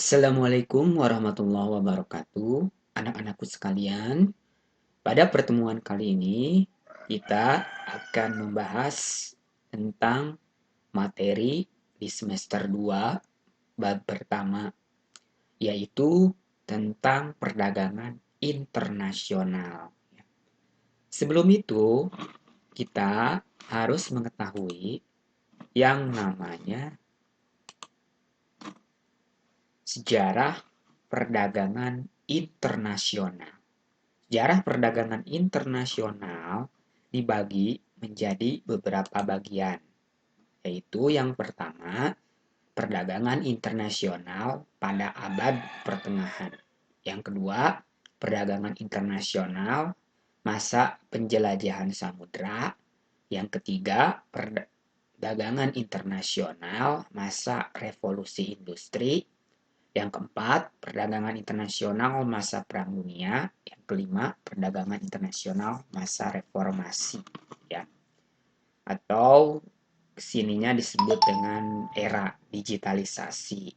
Assalamualaikum warahmatullahi wabarakatuh, anak-anakku sekalian. Pada pertemuan kali ini, kita akan membahas tentang materi di semester 2 bab pertama, yaitu tentang perdagangan internasional. Sebelum itu, kita harus mengetahui yang namanya sejarah perdagangan internasional. Sejarah perdagangan internasional dibagi menjadi beberapa bagian, yaitu yang pertama, perdagangan internasional pada abad pertengahan. Yang kedua, perdagangan internasional masa penjelajahan samudra. Yang ketiga, perdagangan internasional masa revolusi industri. Yang keempat, perdagangan internasional masa Perang Dunia. Yang kelima, perdagangan internasional masa reformasi. Ya. Atau kesininya disebut dengan era digitalisasi.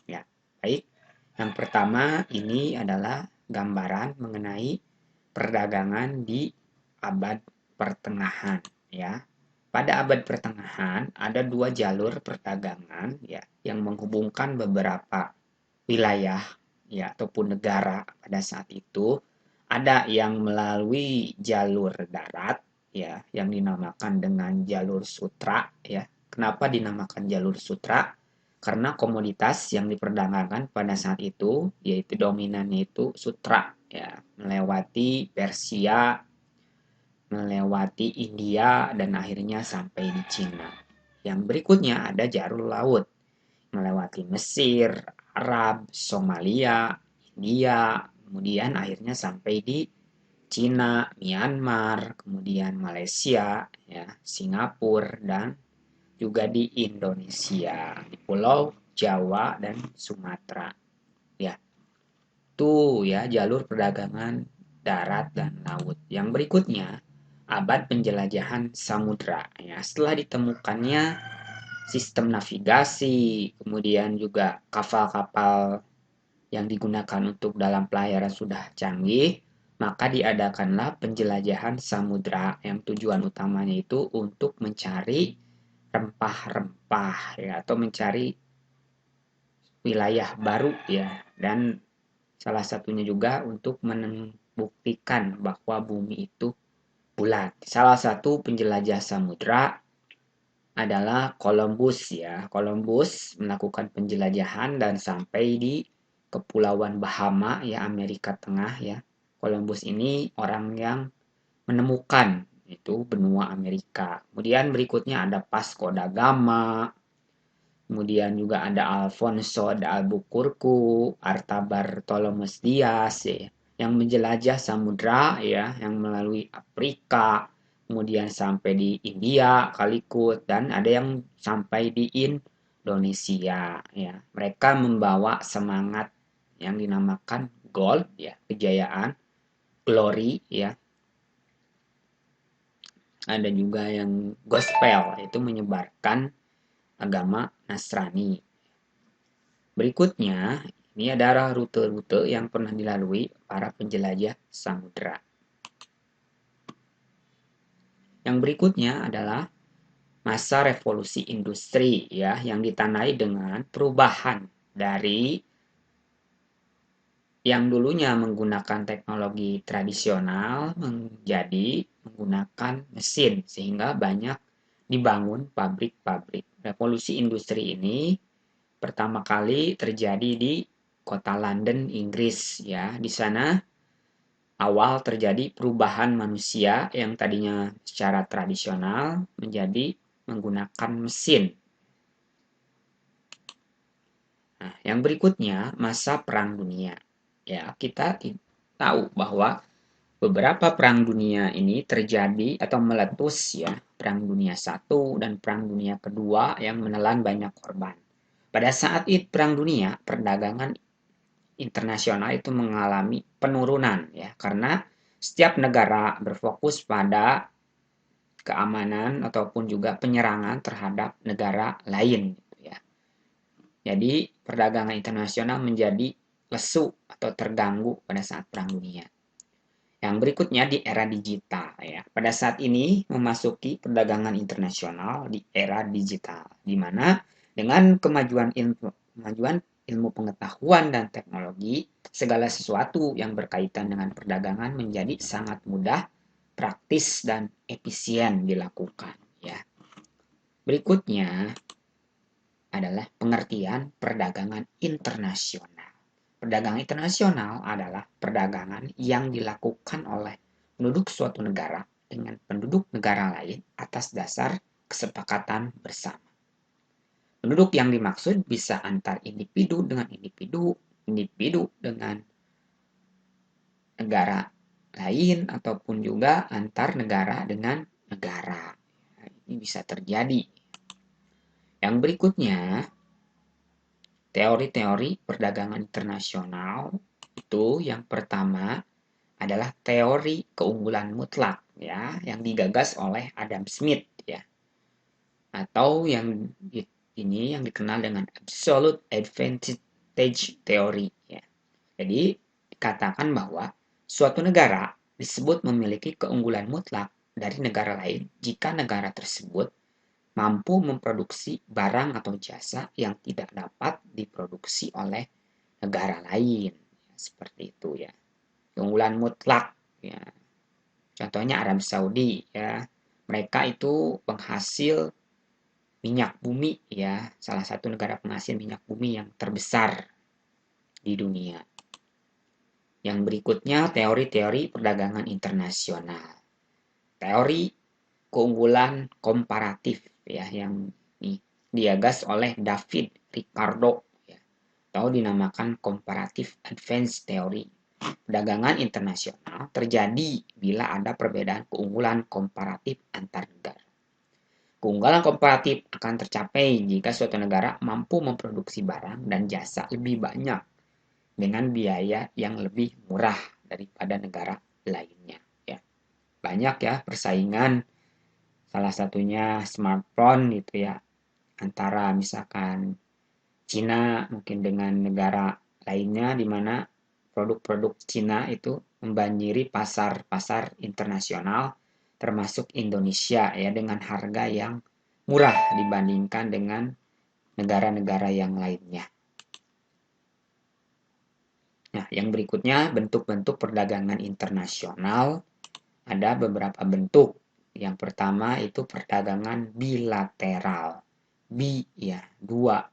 Ya, baik. Yang pertama ini adalah gambaran mengenai perdagangan di abad pertengahan. Ya. Pada abad pertengahan ada dua jalur perdagangan ya yang menghubungkan beberapa wilayah ya ataupun negara pada saat itu. Ada yang melalui jalur darat ya yang dinamakan dengan jalur sutra ya. Kenapa dinamakan jalur sutra? Karena komoditas yang diperdagangkan pada saat itu yaitu dominannya itu sutra ya, melewati Persia, melewati India dan akhirnya sampai di Cina. Yang berikutnya ada jalur laut melewati Mesir, Arab, Somalia, India, kemudian akhirnya sampai di Cina, Myanmar, kemudian Malaysia, ya, Singapura, dan juga di Indonesia, di Pulau Jawa dan Sumatera. Ya, itu ya jalur perdagangan darat dan laut. Yang berikutnya, abad penjelajahan samudra. Ya, setelah ditemukannya sistem navigasi, kemudian juga kapal-kapal yang digunakan untuk dalam pelayaran sudah canggih, maka diadakanlah penjelajahan samudra yang tujuan utamanya itu untuk mencari rempah-rempah ya atau mencari wilayah baru ya dan salah satunya juga untuk membuktikan bahwa bumi itu bulat. Salah satu penjelajah samudra adalah Columbus ya. Columbus melakukan penjelajahan dan sampai di Kepulauan Bahama ya Amerika Tengah ya. Columbus ini orang yang menemukan itu benua Amerika. Kemudian berikutnya ada Vasco da Gama. Kemudian juga ada Alfonso de Albuquerque, Arta Bartolomeus Diaz ya, yang menjelajah samudra ya, yang melalui Afrika, kemudian sampai di India, Calicut, dan ada yang sampai di Indonesia ya. Mereka membawa semangat yang dinamakan gold ya, kejayaan, glory ya. Ada juga yang gospel, itu menyebarkan agama Nasrani. Berikutnya, ini adalah rute-rute yang pernah dilalui para penjelajah samudra. Yang berikutnya adalah masa revolusi industri ya yang ditandai dengan perubahan dari yang dulunya menggunakan teknologi tradisional menjadi menggunakan mesin sehingga banyak dibangun pabrik-pabrik. Revolusi industri ini pertama kali terjadi di kota London, Inggris ya. Di sana awal terjadi perubahan manusia yang tadinya secara tradisional menjadi menggunakan mesin. Nah, yang berikutnya masa Perang Dunia. Ya, kita tahu bahwa beberapa perang dunia ini terjadi atau meletus ya, Perang Dunia I dan Perang Dunia Kedua yang menelan banyak korban. Pada saat itu Perang Dunia, perdagangan internasional itu mengalami penurunan ya karena setiap negara berfokus pada keamanan ataupun juga penyerangan terhadap negara lain gitu ya. Jadi perdagangan internasional menjadi lesu atau terganggu pada saat Perang Dunia. Yang berikutnya di era digital ya. Pada saat ini memasuki perdagangan internasional di era digital, di mana dengan kemajuan ilmu pengetahuan dan teknologi, segala sesuatu yang berkaitan dengan perdagangan menjadi sangat mudah, praktis dan efisien dilakukan ya. Berikutnya adalah pengertian perdagangan internasional. Perdagangan internasional adalah perdagangan yang dilakukan oleh penduduk suatu negara dengan penduduk negara lain atas dasar kesepakatan bersama. Penduduk yang dimaksud bisa antar individu dengan individu, individu dengan negara lain, ataupun juga antar negara dengan negara. Ini bisa terjadi. Yang berikutnya, teori-teori perdagangan internasional itu yang pertama adalah teori keunggulan mutlak ya, yang digagas oleh Adam Smith ya. Atau yang ini yang dikenal dengan absolute advantage theory ya. Jadi dikatakan bahwa suatu negara disebut memiliki keunggulan mutlak dari negara lain jika negara tersebut mampu memproduksi barang atau jasa yang tidak dapat diproduksi oleh negara lain. Seperti itu ya. Keunggulan mutlak ya. Contohnya Arab Saudi ya. Mereka itu penghasil minyak bumi ya, salah satu negara penghasil minyak bumi yang terbesar di dunia. Yang berikutnya teori-teori perdagangan internasional. Teori keunggulan komparatif ya, yang digagas oleh David Ricardo ya, atau dinamakan comparative advance theory. Perdagangan internasional terjadi bila ada perbedaan keunggulan komparatif antar negara. Keunggulan komparatif akan tercapai jika suatu negara mampu memproduksi barang dan jasa lebih banyak dengan biaya yang lebih murah daripada negara lainnya. Ya. Banyak ya persaingan, salah satunya smartphone gitu ya, antara misalkan Cina mungkin dengan negara lainnya, di mana produk-produk Cina itu membanjiri pasar-pasar internasional termasuk Indonesia ya, dengan harga yang murah dibandingkan dengan negara-negara yang lainnya. Nah, yang berikutnya bentuk-bentuk perdagangan internasional. Ada beberapa bentuk. Yang pertama itu perdagangan bilateral. Ya, dua.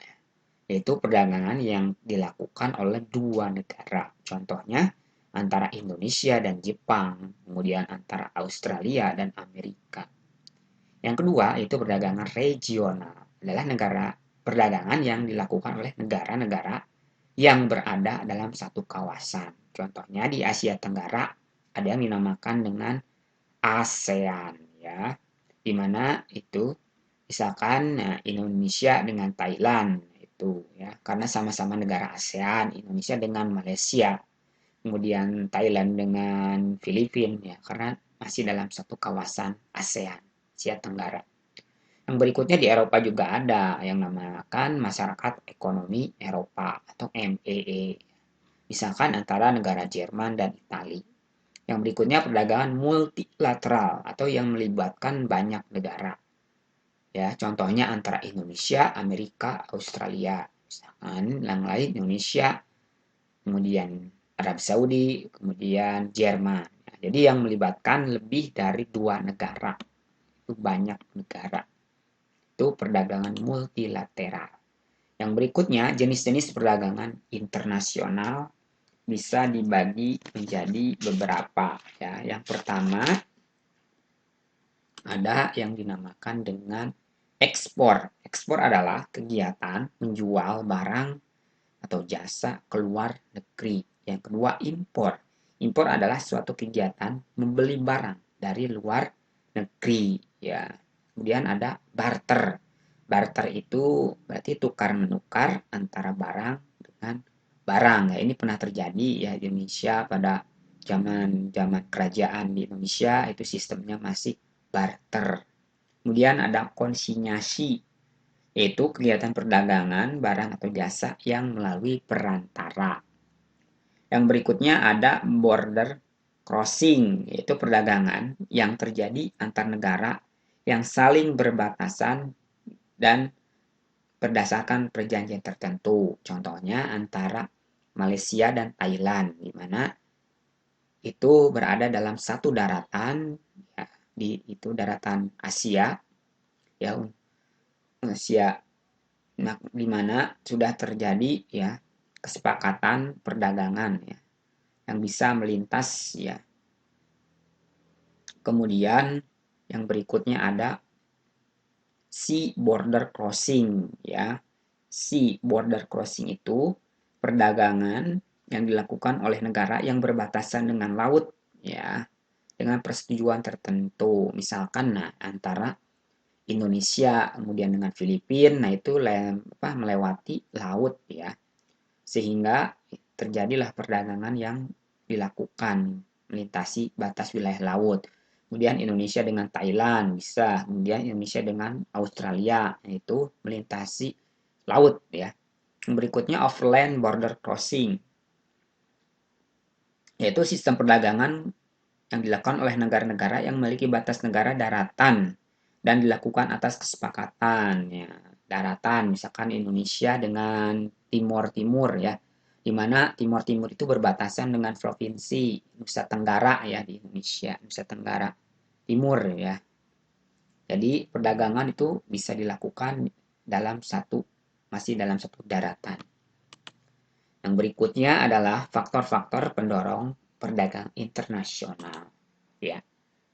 Yaitu perdagangan yang dilakukan oleh dua negara. Contohnya antara Indonesia dan Jepang, kemudian antara Australia dan Amerika. Yang kedua itu perdagangan regional. Adalah negara perdagangan yang dilakukan oleh negara-negara yang berada dalam satu kawasan. Contohnya di Asia Tenggara ada yang dinamakan dengan ASEAN ya, di mana itu misalkan Indonesia dengan Thailand itu ya, karena sama-sama negara ASEAN, Indonesia dengan Malaysia, kemudian Thailand dengan Filipina ya, karena masih dalam satu kawasan ASEAN, Asia Tenggara. Yang berikutnya di Eropa juga ada yang namakan Masyarakat Ekonomi Eropa atau MEE. Misalkan antara negara Jerman dan Italia. Yang berikutnya perdagangan multilateral atau yang melibatkan banyak negara. Ya, contohnya antara Indonesia, Amerika, Australia. Misalkan yang lain Indonesia, kemudian Arab Saudi, kemudian Jerman. Nah, jadi yang melibatkan lebih dari dua negara. Itu banyak negara. Itu perdagangan multilateral. Yang berikutnya, jenis-jenis perdagangan internasional bisa dibagi menjadi beberapa ya. Yang pertama ada yang dinamakan dengan ekspor. Ekspor adalah kegiatan menjual barang atau jasa keluar negeri. Yang kedua impor. Impor adalah suatu kegiatan membeli barang dari luar negeri ya. Kemudian ada barter. Barter itu berarti tukar menukar antara barang dengan barang. Ya, ini pernah terjadi ya di Indonesia pada zaman kerajaan di Indonesia, itu sistemnya masih barter. Kemudian ada konsinyasi. yaitu kegiatan perdagangan barang atau jasa yang melalui perantara. Yang berikutnya ada border crossing, yaitu perdagangan yang terjadi antar negara yang saling berbatasan dan berdasarkan perjanjian tertentu. Contohnya antara Malaysia dan Thailand, di mana itu berada dalam satu daratan, ya, itu daratan Asia, ya, Asia, nah, di mana sudah terjadi ya kesepakatan perdagangan ya yang bisa melintas ya. Kemudian yang berikutnya ada sea border crossing ya. Sea border crossing itu perdagangan yang dilakukan oleh negara yang berbatasan dengan laut ya, dengan persetujuan tertentu. Misalkan nah antara Indonesia kemudian dengan Filipina, nah itu melewati laut ya. Sehingga terjadilah perdagangan yang dilakukan melintasi batas wilayah laut. Kemudian Indonesia dengan Thailand bisa, kemudian Indonesia dengan Australia, yaitu melintasi laut ya. Berikutnya overland border crossing, yaitu sistem perdagangan yang dilakukan oleh negara-negara yang memiliki batas negara daratan dan dilakukan atas kesepakatan ya. Daratan misalkan Indonesia dengan Timor Timur ya, di mana Timor Timur itu berbatasan dengan provinsi Nusa Tenggara ya di Indonesia, Nusa Tenggara Timur ya. Jadi perdagangan itu bisa dilakukan masih dalam satu daratan. Yang berikutnya adalah faktor-faktor pendorong perdagangan internasional. Ya,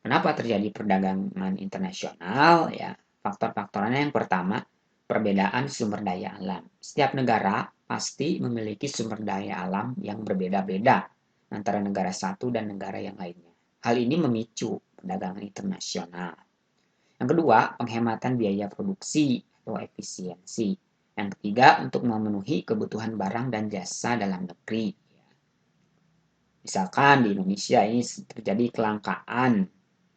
kenapa terjadi perdagangan internasional? Ya, faktor-faktornya yang pertama, perbedaan sumber daya alam. Setiap negara pasti memiliki sumber daya alam yang berbeda-beda antara negara satu dan negara yang lainnya. Hal ini memicu perdagangan internasional. Yang kedua, penghematan biaya produksi atau efisiensi. Yang ketiga, untuk memenuhi kebutuhan barang dan jasa dalam negeri. Misalkan di Indonesia ini terjadi kelangkaan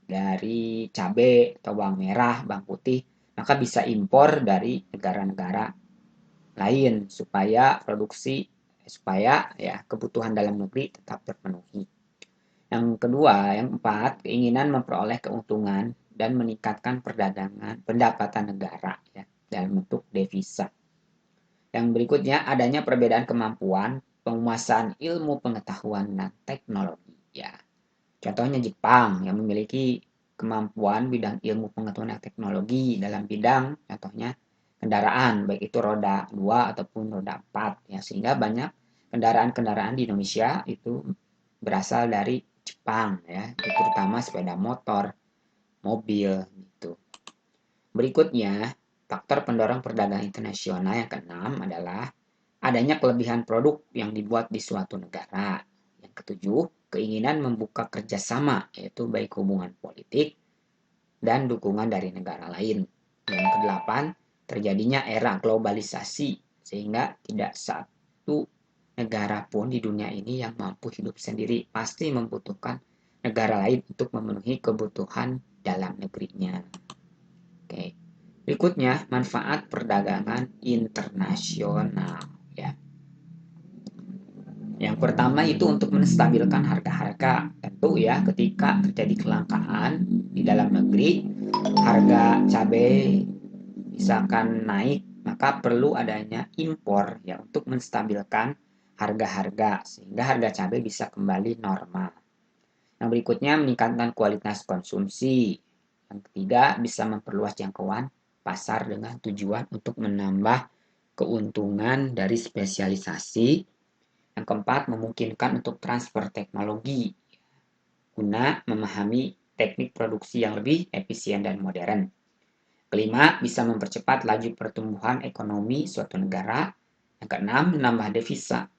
dari cabai atau bawang merah, bawang putih, maka bisa impor dari negara-negara lain supaya ya kebutuhan dalam negeri tetap terpenuhi. Yang kedua, yang empat, keinginan memperoleh keuntungan dan meningkatkan pendapatan negara ya, dalam bentuk devisa. Yang berikutnya, adanya perbedaan kemampuan penguasaan ilmu pengetahuan dan teknologi ya. Contohnya Jepang yang memiliki kemampuan bidang ilmu pengetahuan dan teknologi dalam bidang contohnya kendaraan, baik itu roda 2 ataupun roda 4 ya, sehingga banyak kendaraan-kendaraan di Indonesia itu berasal dari Jepang ya, terutama sepeda motor, mobil gitu. Berikutnya, faktor pendorong perdagangan internasional yang keenam adalah adanya kelebihan produk yang dibuat di suatu negara. Yang ketujuh, keinginan membuka kerjasama, yaitu baik hubungan politik dan dukungan dari negara lain. Yang kedelapan, terjadinya era globalisasi, sehingga tidak satu negara pun di dunia ini yang mampu hidup sendiri, pasti membutuhkan negara lain untuk memenuhi kebutuhan dalam negerinya. Oke. Berikutnya, manfaat perdagangan internasional ya. Yang pertama itu untuk menstabilkan harga-harga. Tentu ya, ketika terjadi kelangkaan di dalam negeri, harga cabai misalkan naik, maka perlu adanya impor ya untuk menstabilkan harga-harga sehingga harga cabai bisa kembali normal. Yang berikutnya meningkatkan kualitas konsumsi. Yang ketiga bisa memperluas jangkauan pasar dengan tujuan untuk menambah keuntungan dari spesialisasi. Yang keempat, memungkinkan untuk transfer teknologi guna memahami teknik produksi yang lebih efisien dan modern. Kelima, bisa mempercepat laju pertumbuhan ekonomi suatu negara. Yang keenam, menambah devisa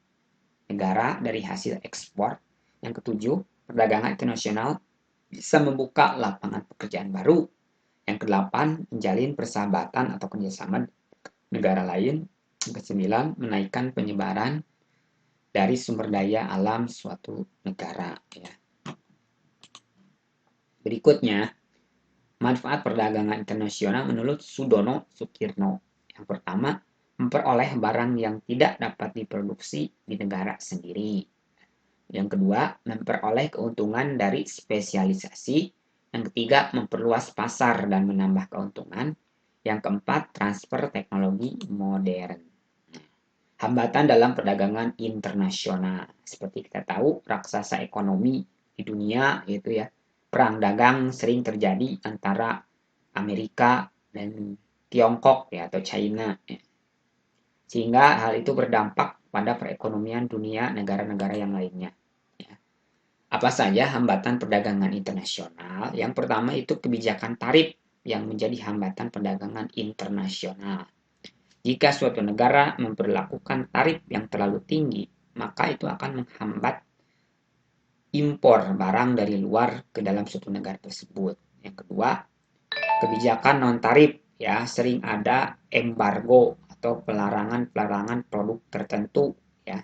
negara dari hasil ekspor. Yang ketujuh, perdagangan internasional bisa membuka lapangan pekerjaan baru. Yang kedelapan, menjalin persahabatan atau kerjasama negara lain. Yang kesembilan, menaikkan penyebaran dari sumber daya alam suatu negara ya. Berikutnya, manfaat perdagangan internasional menurut Sudono Sukirno Yang pertama, memperoleh barang yang tidak dapat diproduksi di negara sendiri. Yang kedua, memperoleh keuntungan dari spesialisasi. Yang ketiga, memperluas pasar dan menambah keuntungan. Yang keempat, transfer teknologi modern. Hambatan dalam perdagangan internasional. Seperti kita tahu, raksasa ekonomi di dunia itu ya, perang dagang sering terjadi antara Amerika dan Tiongkok ya atau China ya. Sehingga hal itu berdampak pada perekonomian dunia negara-negara yang lainnya. Ya. Apa saja hambatan perdagangan internasional? Yang pertama itu kebijakan tarif yang menjadi hambatan perdagangan internasional. Jika suatu negara memperlakukan tarif yang terlalu tinggi, maka itu akan menghambat impor barang dari luar ke dalam suatu negara tersebut. Yang kedua, kebijakan non-tarif ya, sering ada embargo atau pelarangan produk tertentu ya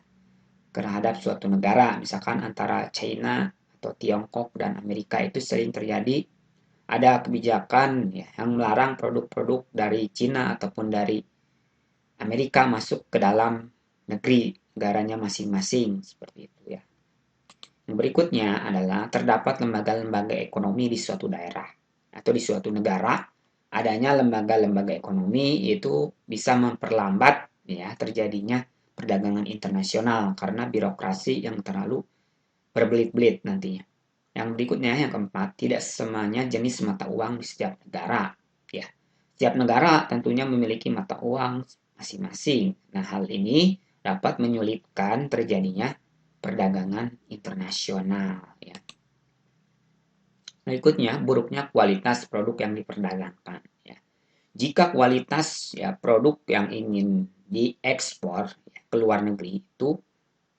terhadap suatu negara, misalkan antara China atau Tiongkok dan Amerika itu sering terjadi ada kebijakan ya, yang melarang produk-produk dari China ataupun dari Amerika masuk ke dalam negeri negaranya masing-masing seperti itu ya. Yang berikutnya adalah terdapat lembaga-lembaga ekonomi di suatu daerah atau di suatu negara. Adanya lembaga-lembaga ekonomi itu bisa memperlambat ya terjadinya perdagangan internasional karena birokrasi yang terlalu berbelit-belit nantinya. Yang berikutnya yang keempat, tidak semuanya jenis mata uang di setiap negara ya. Setiap negara tentunya memiliki mata uang masing-masing. Nah, hal ini dapat menyulitkan terjadinya perdagangan internasional ya. Berikutnya, buruknya kualitas produk yang diperdagangkan ya. Jika kualitas ya produk yang ingin diekspor ya, ke luar negeri itu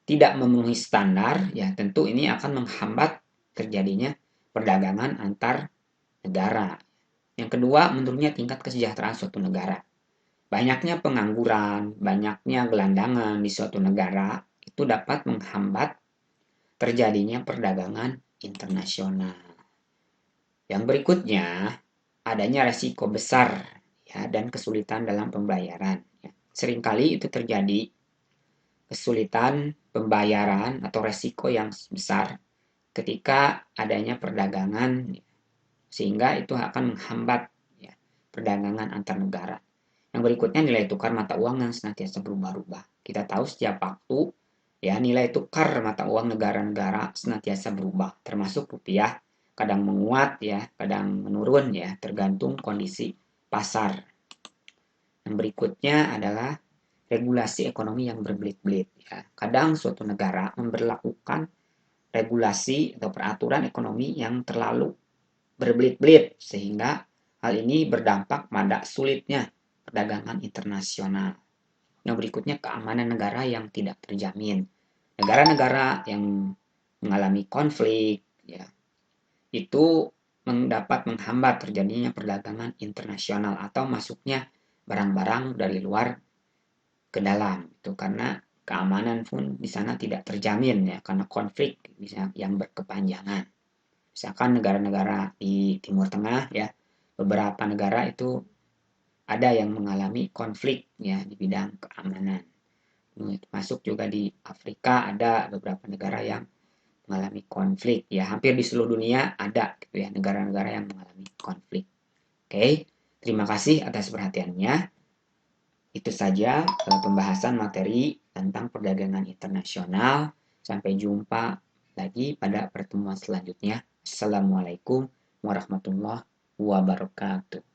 tidak memenuhi standar, ya tentu ini akan menghambat terjadinya perdagangan antar negara. Yang kedua, menurunnya tingkat kesejahteraan suatu negara. Banyaknya pengangguran, banyaknya gelandangan di suatu negara itu dapat menghambat terjadinya perdagangan internasional. Yang berikutnya, adanya resiko besar ya dan kesulitan dalam pembayaran. Ya. Seringkali itu terjadi kesulitan pembayaran atau resiko yang besar ketika adanya perdagangan sehingga itu akan menghambat ya, perdagangan antar negara. Yang berikutnya nilai tukar mata uang yang senantiasa berubah-ubah. Kita tahu setiap waktu ya nilai tukar mata uang negara-negara senantiasa berubah, termasuk rupiah kadang menguat ya, kadang menurun ya, tergantung kondisi pasar. Yang berikutnya adalah regulasi ekonomi yang berbelit-belit ya. Kadang suatu negara memberlakukan regulasi atau peraturan ekonomi yang terlalu berbelit-belit sehingga hal ini berdampak pada sulitnya perdagangan internasional. Yang berikutnya keamanan negara yang tidak terjamin. Negara-negara yang mengalami konflik ya, itu dapat menghambat terjadinya perdagangan internasional atau masuknya barang-barang dari luar ke dalam itu karena keamanan pun di sana tidak terjamin ya karena konflik yang berkepanjangan. Misalkan negara-negara di Timur Tengah ya, beberapa negara itu ada yang mengalami konflik ya di bidang keamanan. Masuk juga di Afrika ada beberapa negara yang mengalami konflik ya, hampir di seluruh dunia ada gitu ya negara-negara yang mengalami konflik. Oke, terima kasih atas perhatiannya. Itu saja pembahasan materi tentang perdagangan internasional. Sampai jumpa lagi pada pertemuan selanjutnya. Assalamualaikum warahmatullahi wabarakatuh.